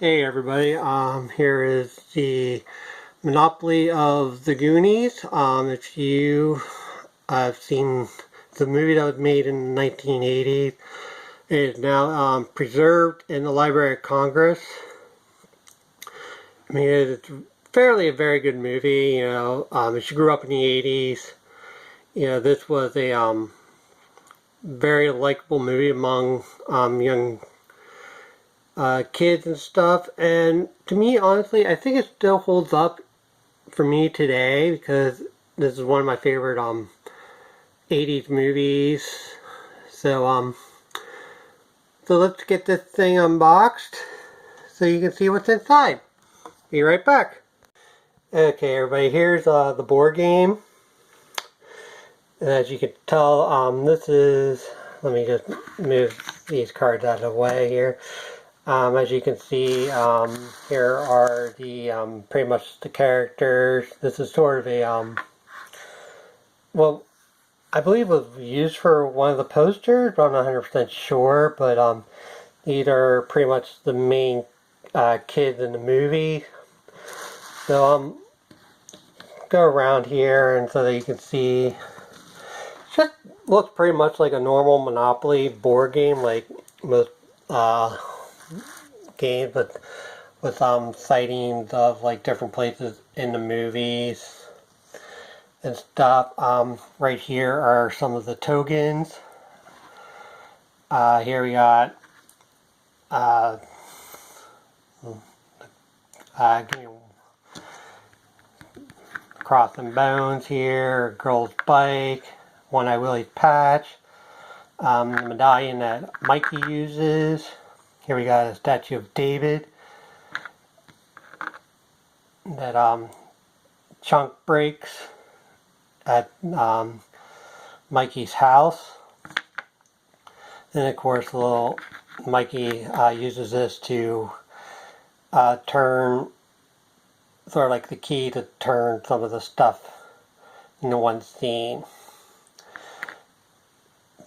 Hey everybody, here is the Monopoly of the Goonies. If you have seen the movie that was made in the 1980s, it is now preserved in the Library of Congress. I mean, it's fairly a very good movie, if you grew up in the 80s, this was a very likable movie among young kids and stuff, and to me, honestly, I think it still holds up for me today because this is one of my favorite 80s movies. So let's get this thing unboxed so you can see what's inside. Be right back. Okay, everybody, here's the board game. And as you can tell, this is, let me just move these cards out of the way here. As you can see, here are the pretty much the characters. This is sort of a well, I believe it was used for one of the posters, but I'm not 100% sure. But these are pretty much the main kids in the movie. So go around here, and so that you can see, it just looks pretty much like a normal Monopoly board game, like most games, but with sightings of like different places in the movies and stuff. Right here are some of the tokens. Here we got Cross and Bones here, Girl's Bike, One Eye Willie's Patch, the medallion that Mikey uses. Here we got a statue of David that Chunk breaks at Mikey's house. And of course, little Mikey uses this to turn, sort of like the key to turn some of the stuff into one scene.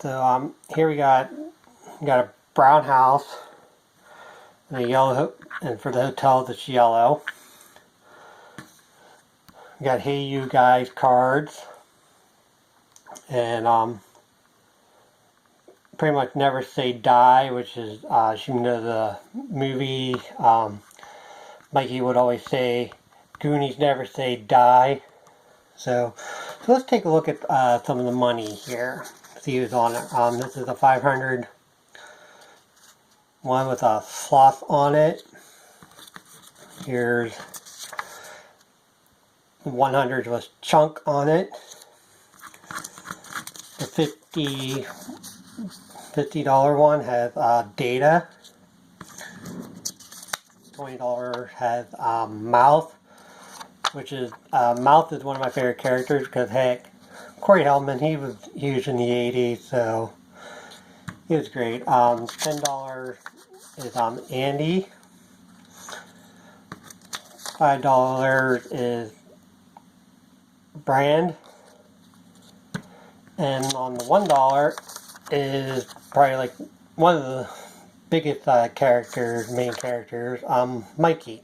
So here we got a brown house and a yellow, and for the hotels it's yellow. We got Hey You Guys cards, and pretty much Never Say Die, which is, as you know, the movie, Mikey would always say, Goonies never say die. So let's take a look at some of the money here. See who's on it. This is a 500 one with a sloth on it. Here's 100 with Chunk on it. The $50 one has Data. $20 has Mouth, which is Mouth is one of my favorite characters because heck, Corey Hellman, he was huge in the 80s, so he was great. $10 is Andy. $5 is Brand. And on the $1 is probably like one of the biggest main characters, Mikey.